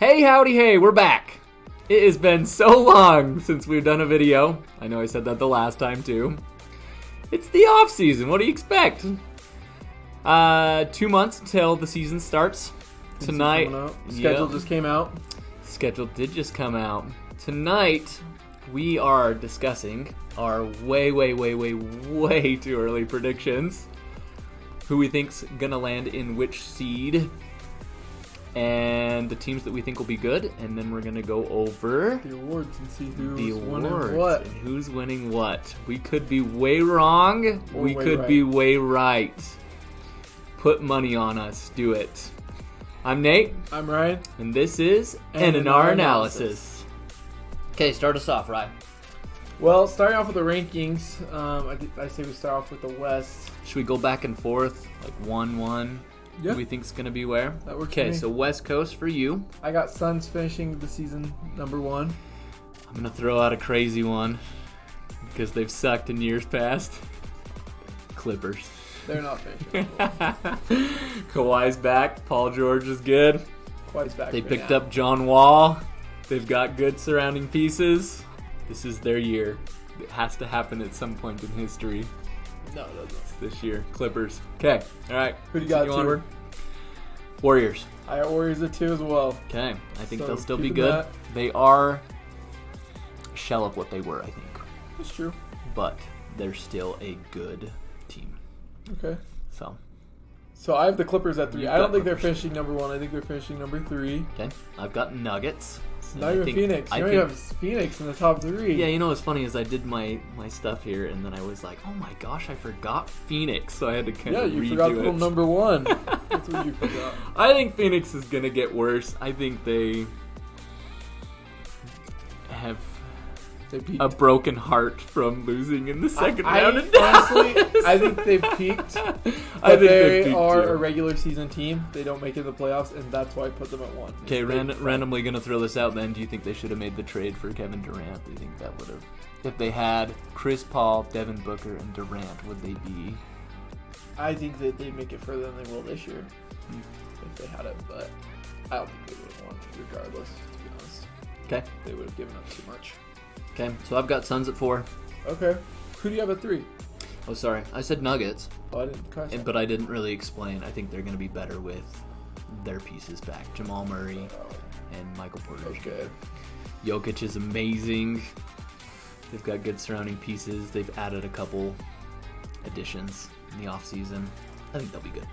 Hey, howdy, hey, we're back. It has been so long since we've done a video. I know I said that the last time too. It's the off season. What do you expect? 2 months until the season starts. Tonight, schedule just came out. Schedule did just come out. Tonight, we are discussing our way too early predictions. Who we think's gonna land in which seed, and the teams that we think will be good, and then we're gonna go over the awards and see who's winning what. And who's winning what. We could be way wrong. We could be way right. Put money on us. Do it. I'm Nate. I'm Ryan. And this is NNR Analysis. Okay, start us off, Ryan. Well, starting off with the rankings, I say we start off with the West. Should we go back and forth, like 1-1? Yeah. Who we think's going to be where? That works. Okay, so West Coast for you. I got Suns finishing the season number 1. I'm going to throw out a crazy one because they've sucked in years past. Clippers. They're not finishing. Kawhi's back. Paul George is good. Kawhi's back. They picked up John Wall. They've got good surrounding pieces. This is their year. It has to happen at some point in history. No, it doesn't. It's this year. Clippers. Okay. All right. Who do you got? Onward. Warriors. I got Warriors at 2 as well. Okay. I think they'll still be good. That. They are a shell of what they were, I think. That's true. But they're still a good team. Okay. So I have the Clippers at 3. I don't think they're finishing number 1. I think they're finishing number 3. Okay. I've got Nuggets. Not even Phoenix. You don't have Phoenix in the top 3. Yeah, you know what's funny is I did my stuff here, and then I was like, oh my gosh, I forgot Phoenix, so I had to kind of redo it. Yeah, you forgot to put number 1. That's what you forgot. I think Phoenix is going to get worse. I think they have a broken heart from losing in the second round. Honestly, I think they've peaked. But they are a regular season team. They don't make it to the playoffs, and that's why I put them at 1. Okay, randomly going to throw this out then. Do you think they should have made the trade for Kevin Durant? Do you think that would have... If they had Chris Paul, Devin Booker, and Durant, would they be... I think that they'd make it further than they will this year. If they had it, but I don't think they would have won regardless, to be honest. Okay. They would have given up too much. Okay, so I've got Suns at 4. Okay. Who do you have at 3? Oh, sorry. I said Nuggets. Oh, I didn't. But I didn't really explain. I think they're going to be better with their pieces back. Jamal Murray and Michael Porter. Okay. Jokic is amazing. They've got good surrounding pieces. They've added a couple additions in the offseason. I think they'll be good.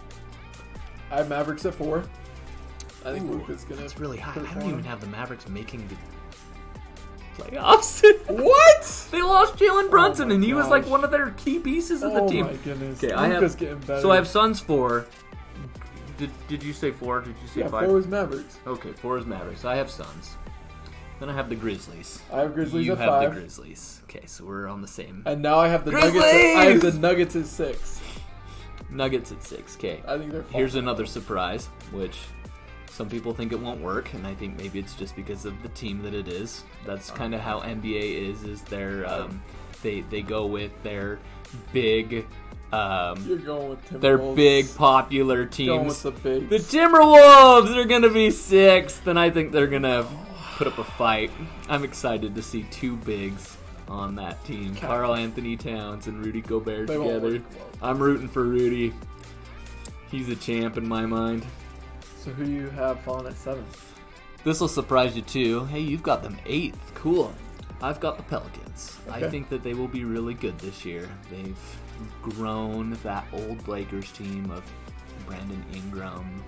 I have Mavericks at 4. I think Luka's going to... That's really high. I don't even have the Mavericks making the playoffs. What? They lost Jalen Brunson, and he was like one of their key pieces of the team. Oh my goodness. Okay, Luka's getting better. So I have Suns 4. Did you say 4? Did you say 5? 4 is Mavericks. Okay, 4 is Mavericks. I have Suns. Then I have the Grizzlies. I have Grizzlies at 5. You have the Grizzlies. Okay, so we're on the same. And now I have the Nuggets. I have the Nuggets at 6. Nuggets at 6. Okay. I think they're fine. Here's another surprise, which some people think it won't work, and I think maybe it's just because of the team that it is. That's kind of how NBA is they're they go with their big You're going with Timberwolves. Their big popular teams. Going with the bigs. The Timberwolves are gonna be 6th, and I think they're gonna put up a fight. I'm excited to see 2 bigs on that team. Karl Anthony Towns and Rudy Gobert together. I'm rooting for Rudy. He's a champ in my mind. So who do you have falling at 7th? This will surprise you too. Hey, you've got them 8th. Cool. I've got the Pelicans. Okay. I think that they will be really good this year. They've grown that old Lakers team of Brandon Ingram.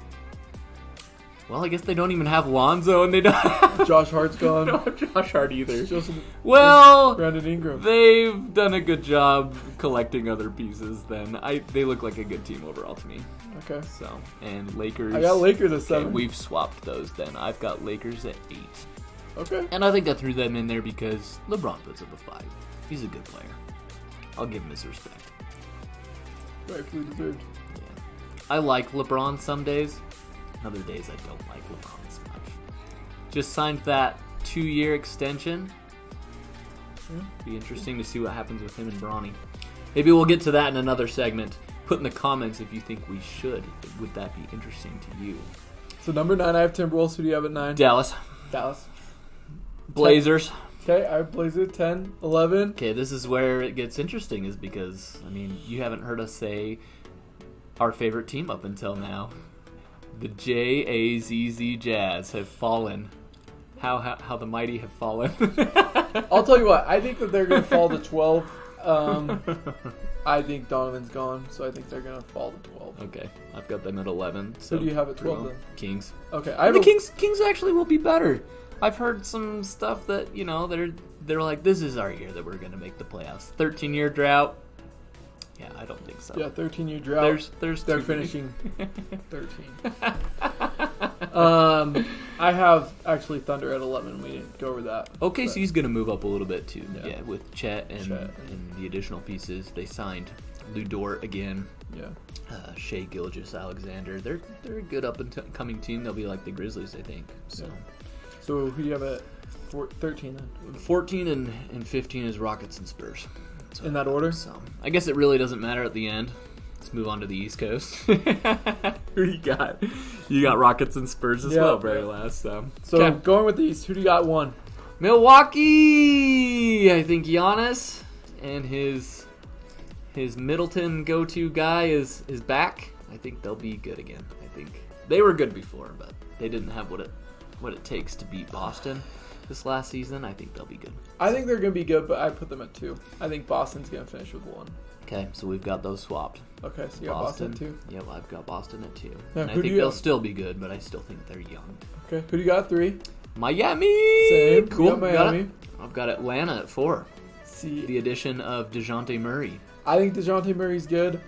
Well, I guess they don't even have Lonzo, and they don't have... Josh Hart's gone. They don't have Josh Hart either. Well, Brandon Ingram. They've done a good job collecting other pieces then. They look like a good team overall to me. Okay. So, and Lakers... I got Lakers at 7. Okay, we've swapped those then. I've got Lakers at 8. Okay. And I think I threw them in there because LeBron puts up a 5. He's a good player. I'll give him his respect. Rightfully deserved. Yeah. I like LeBron some days. Other days I don't like LeBron as much. Just signed that 2-year extension. Be interesting to see what happens with him and Bronny. Maybe we'll get to that in another segment. Put in the comments if you think we should. Would that be interesting to you? So number 9, I have Timberwolves. Who do you have at 9? Dallas. Dallas. Blazers. Okay, I have Blazers 10, 11. Okay, this is where it gets interesting is because, I mean, you haven't heard us say our favorite team up until now. The JAZZ Jazz have fallen. How the mighty have fallen. I'll tell you what, I think that they're going to fall to 12. I think Donovan's gone, so I think they're going to fall to 12. Okay, I've got them at 11. So Who do you have at 12 then? Kings. Okay, Kings actually will be better. I've heard some stuff that, they're like, this is our year that we're going to make the playoffs. 13-year drought. Yeah, I don't think so. Yeah, 13-year drought. They're finishing 13. I have actually Thunder at 11. We didn't go over that. Okay, but so he's going to move up a little bit too. Yeah. With Chet and the additional pieces. They signed Lou Dort again. Yeah. Shea Gilgeous-Alexander. They're a good up-and-coming team. They'll be like the Grizzlies, I think. So, So who do you have at 13 then? 14 and 15 is Rockets and Spurs. So, in that order? So I guess it really doesn't matter at the end. Let's move on to the East Coast. Who you got? You got Rockets and Spurs as well, very last. So okay. Going with the East, who do you got 1? Milwaukee! I think Giannis and his Middleton go-to guy is back. I think they'll be good again. I think they were good before, but they didn't have what it takes to beat Boston this last season. I think they'll be good. I think they're going to be good, but I put them at 2. I think Boston's going to finish with 1. Okay, so we've got those swapped. Okay, so you got Boston at 2? Yep, I've got Boston at 2. Now, and I think they'll still be good, but I still think they're young. Okay, who do you got at 3? Miami! Same. Cool. Miami. I've got Atlanta at 4. See, the addition of DeJounte Murray. I think DeJounte Murray's good,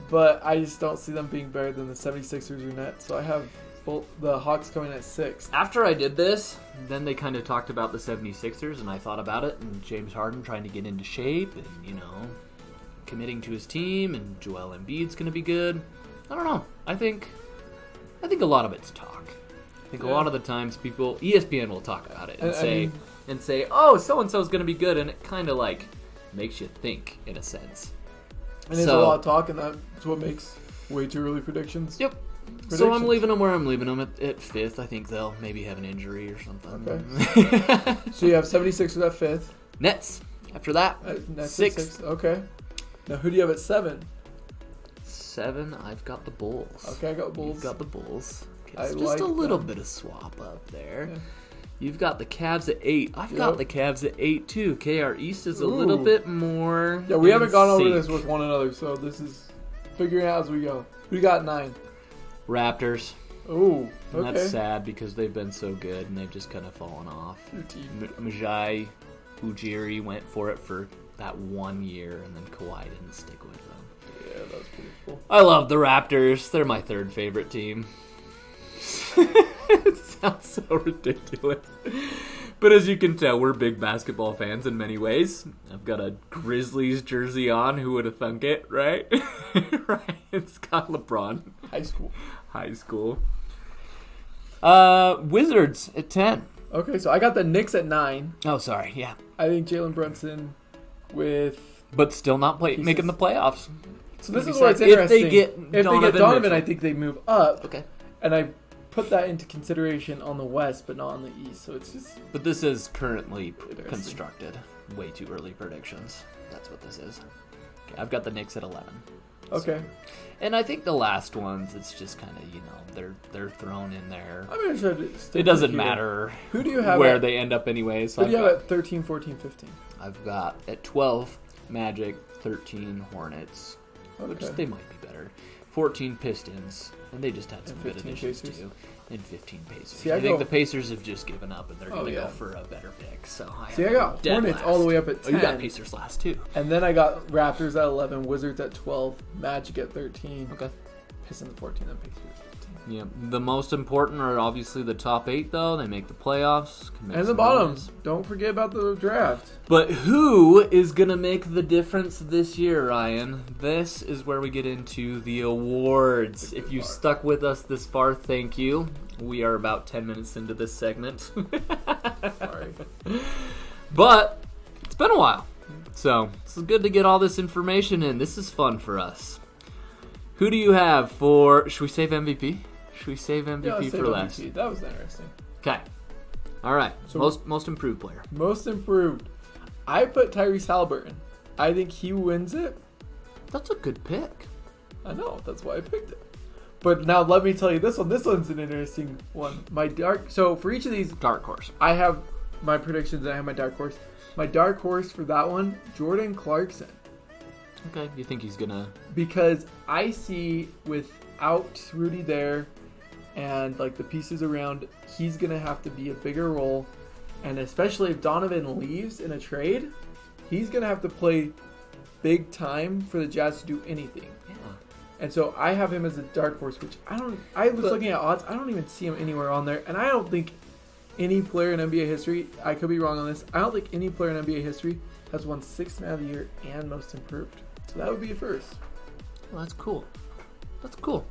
but I just don't see them being better than the 76ers or Nets. So I have the Hawks coming at 6. After I did this, then they kind of talked about the 76ers, and I thought about it, and James Harden trying to get into shape, and, committing to his team, and Joel Embiid's going to be good. I don't know. I think a lot of it's talk. I think a lot of the times ESPN will talk about it and say, oh, so-and-so's going to be good, and it kind of makes you think in a sense. And there's a lot of talk, and that's what makes way too early predictions. Yep. So I'm leaving them where I'm leaving them at 5th. I think they'll maybe have an injury or something. Okay. So you have 76ers at 5th. Nets. After that, Nets 6th. Okay. Now who do you have at 7? 7, I've got the Bulls. Okay, I got Bulls. You've got the Bulls. Okay, I just a little bit of swap up there. Yeah. You've got the Cavs at 8. I've got the Cavs at 8 too. Okay, our East is a little bit more. Yeah, we haven't gone over this with one another, so this is figuring out as we go. Who you got at 9? Raptors. Oh, And okay. that's sad because they've been so good and they've just kind of fallen off. Majai Ujiri went for it for that 1 year, and then Kawhi didn't stick with them. Yeah, that was pretty cool. I love the Raptors. They're my 3rd favorite team. It sounds so ridiculous. But as you can tell, we're big basketball fans in many ways. I've got a Grizzlies jersey on. Who would have thunk it, right? Right. It's got LeBron. High school. Wizards at 10. Okay, so I got the Knicks at 9. Oh, sorry. Yeah. I think Jalen Brunson But still not making the playoffs. So this is where it's interesting. If they get Donovan, I think they move up. Okay. And I put that into consideration on the West, but not on the East. So it's just... But this is currently constructed. Way too early predictions. That's what this is. Okay, I've got the Knicks at 11. Okay. And I think the last ones, it's just kind of, they're thrown in there. I'm going to try to... It doesn't matter who do you have where they end up anyway. So who do you have at 13, 14, 15? I've got at 12, Magic, 13, Hornets. Okay. Which they might be better. 14 Pistons, and they just had some good 15 additions Pacers. too. And 15 Pacers. See, I think the Pacers have just given up, and they're going to go for a better pick. So I got Hornets all the way up at 10. Oh, you got Pacers last too. And then I got Raptors at 11, Wizards at 12, Magic at 13. Okay. Pistons at 14, and Pacers at 15. Yeah, the most important are obviously the top 8, though. They make the playoffs. And the bottoms. Don't forget about the draft. But who is going to make the difference this year, Ryan? This is where we get into the awards. If you stuck with us this far, thank you. We are about 10 minutes into this segment. Sorry. But it's been a while. So it's good to get all this information in. This is fun for us. Who do you have for... Should we save MVP? Should we save MVP Yeah, let's say for last? MVP. That was interesting. Okay. All right. So- most improved player. Most improved. I put Tyrese Halliburton. I think he wins it. That's a good pick. I know. That's why I picked it. But now let me tell you this one. This one's an interesting one. So for each of these, Dark horse. I have my predictions and I have my dark horse. My dark horse for that one, Jordan Clarkson. Okay. You think he's gonna? Because I see without Rudy there and like the pieces around, he's going to have to be a bigger role. And especially if Donovan leaves in a trade, he's going to have to play big time for the Jazz to do anything. Yeah. And so I have him as a dark horse, which I was looking at odds. I don't even see him anywhere on there. And I don't think any player in NBA history, I could be wrong on this, I don't think any player in NBA history has won Sixth Man of the Year and Most Improved. So that would be a first. Well, that's cool. That's cool.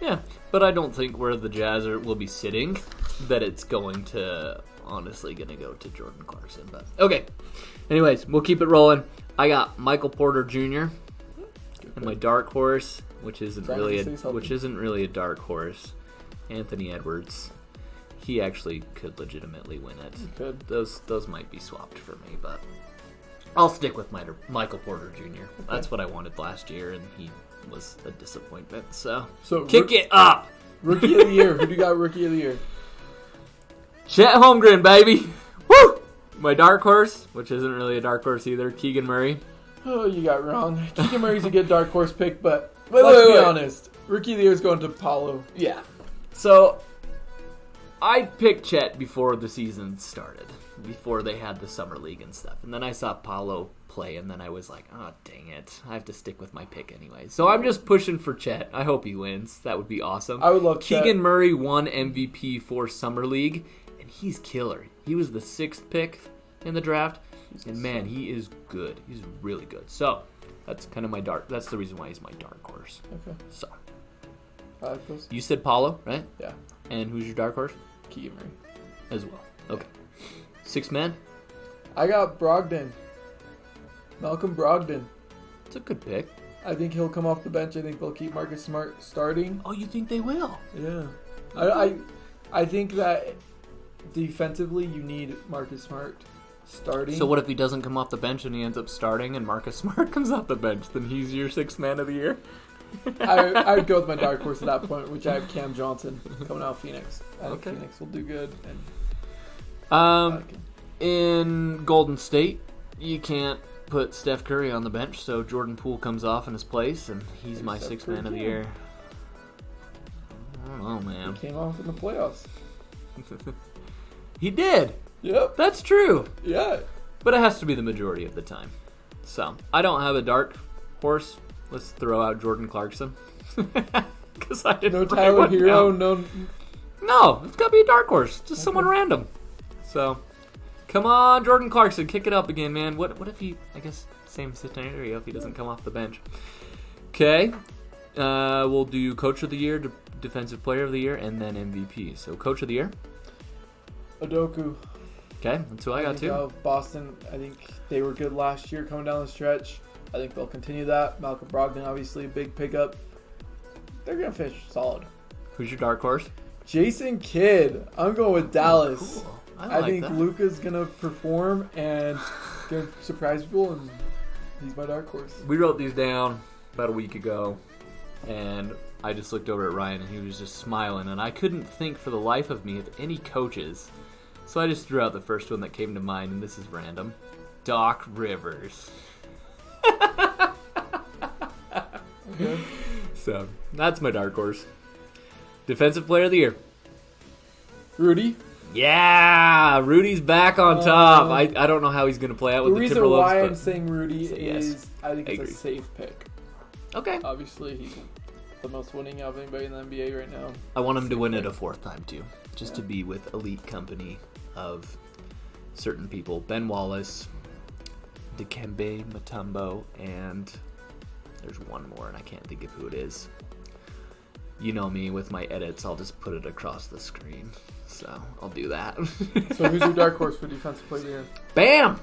Yeah, but I don't think where the Jazz will be sitting that it's going to honestly going to go to Jordan Clarkson. But okay. Anyways, we'll keep it rolling. I got Michael Porter Jr. and my dark horse, which isn't really a dark horse, Anthony Edwards. He actually could legitimately win it. He could. Those might be swapped for me, but I'll stick with Michael Porter Jr. Okay. That's what I wanted last year, and he was a disappointment. So kick it up. Rookie of the year. Who do you got rookie of the year? Chet Holmgren, baby. Woo! My dark horse, which isn't really a dark horse either, Keegan Murray. Oh, you got wrong. Keegan Murray's a good dark horse pick, but let's be honest. Rookie of the year is going to Paolo. Yeah. So I picked Chet before the season started, before they had the summer league and stuff. And then I saw Paolo play, and then I was like, oh, dang it. I have to stick with my pick anyway. So I'm just pushing for Chet. I hope he wins. That would be awesome. I would love Chet. Keegan Murray won MVP for summer league, and he's killer. He was the 6th pick in the draft, and man, he is good. He's really good. So that's kind of my dark. That's the reason why he's my dark horse. Okay. So I like those. you said Paolo, right? Yeah. And who's your dark horse? Keegan Murray. As well. Okay. 6 men? I got Brogdon. Malcolm Brogdon. It's a good pick. I think he'll come off the bench. I think they'll keep Marcus Smart starting. Oh, you think they will? Yeah. I think that defensively you need Marcus Smart starting. So what if he doesn't come off the bench and he ends up starting and Marcus Smart comes off the bench? Then he's your 6th man of the year? I would go with my dark horse at that point, which I have Cam Johnson coming out of Phoenix. I think Okay. Phoenix will do good. And in Golden State, you can't put Steph Curry on the bench, so Jordan Poole comes off in his place, and he's my Steph 6th Curry man of the can. year. I don't know, man. he came off in the playoffs. He did. Yep. That's true. Yeah. But it has to be the majority of the time. So, I don't have a dark horse. Let's throw out Jordan Clarkson. Because I didn't No write Tyler one Hero. down. No. No, it's got to be a dark horse. Just someone random. So, come on, Jordan Clarkson. Kick it up again, man. What if he, I guess, same scenario if he doesn't come off the bench. Okay. We'll do Coach of the Year, Defensive Player of the Year, and then MVP. So, Coach of the Year. Udoka. Okay, that's who I got think too. of Boston. I think they were good last year coming down the stretch. I think they'll continue that. Malcolm Brogdon, obviously, a big pickup. They're going to finish solid. Who's your dark horse? Jason Kidd. I'm going with Dallas. Cool. I like think that. Luka's going to perform and going to surprise people, and he's my dark horse. We wrote these down about a week ago, and I just looked over at Ryan, and he was just smiling, and I couldn't think for the life of me of any coaches. So I just threw out the first one that came to mind, and this is random. Doc Rivers. Okay. So, that's my dark horse. Defensive Player of the Year. Rudy. Yeah! Rudy's back on top. I don't know how he's going to play out The with the reason Timberwolves. why but- I'm saying Rudy Say yes. is I think I it's agree. a safe pick. Okay. Obviously, he's the most winning out of anybody in the NBA right now. I want him to win it a 4th time, too. Just to be with elite company of certain people. Ben Wallace, Dikembe Mutombo, and there's one more, and I can't think of who it is. You know me, with my edits, I'll just put it across the screen. So, I'll do that. So who's your dark horse for defensive player of the year? Bam!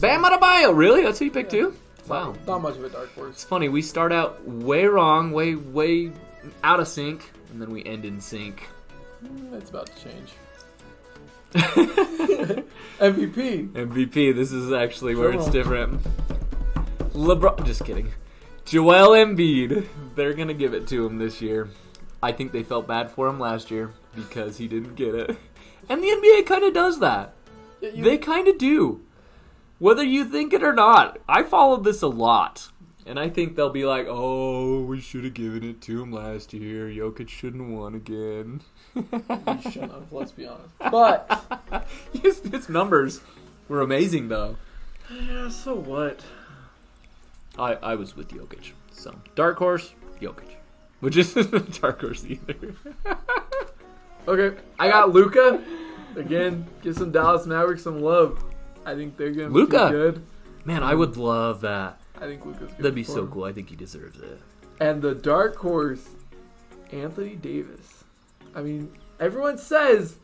Bam Adebayo! Really? That's who you picked, too? Wow. Not much of a dark It's horse. funny, we start out way wrong, way out of sync, and then we end in sync. That's about to change. MVP. MVP. This is actually where it's Joel. different. LeBron. Just kidding. Joel Embiid. They're gonna give it to him this year. I think they felt bad for him last year because he didn't get it, and the NBA kind of does that. They kind of do. Whether you think it or not, I followed this a lot. And I think they'll be like, oh, we should have given it to him last year. Jokic shouldn't have won again. You shouldn't have, let's be honest. But his numbers were amazing, though. yeah, so what? I was with Jokic. So, dark horse, Jokic. Which isn't a dark horse either. Okay, I got Luka. Again, give some Dallas Mavericks some love. I think they're going to Luka. be good. Man, I would love that. I think Luka's good. That'd be so cool. I think he deserves it. And the dark horse, Anthony Davis. I mean, everyone says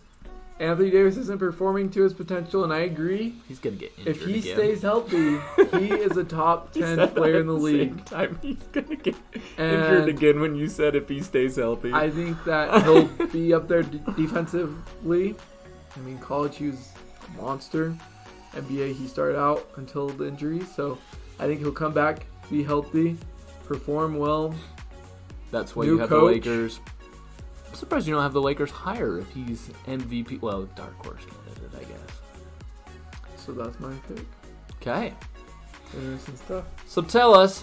Anthony Davis isn't performing to his potential, and I agree. He's going to get injured If he again. stays healthy, he is a top 10 player in the league. Time he's going to get And injured again when you said if he stays healthy. I think that he'll be up there defensively. I mean, college he was a monster. NBA he started out until the injury, so I think he'll come back, be healthy, perform well. That's why New you have the coach. Lakers. I'm surprised you don't have the Lakers higher if he's MVP. Well, dark horse candidate, I guess. So that's my pick. Okay. Interesting stuff. So tell us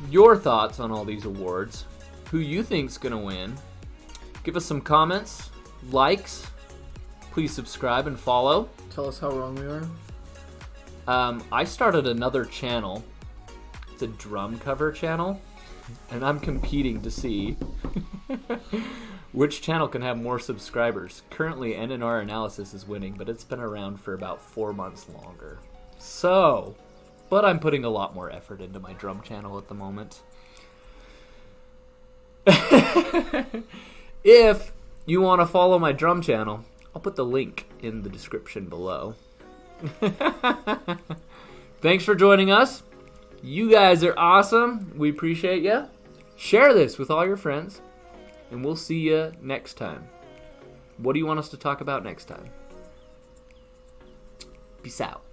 your thoughts on all these awards. Who you think's gonna win? Give us some comments, likes. Please subscribe and follow. Tell us how wrong we are. I started another channel. It's a drum cover channel, and I'm competing to see which channel can have more subscribers. Currently, NNR Analysis is winning, but it's been around for about 4 months longer. So, but I'm putting a lot more effort into my drum channel at the moment. If you want to follow my drum channel, I'll put the link in the description below. Thanks for joining us. You guys are awesome. We appreciate you. Share this with all your friends, and we'll see you next time. What do you want us to talk about next time? Peace out.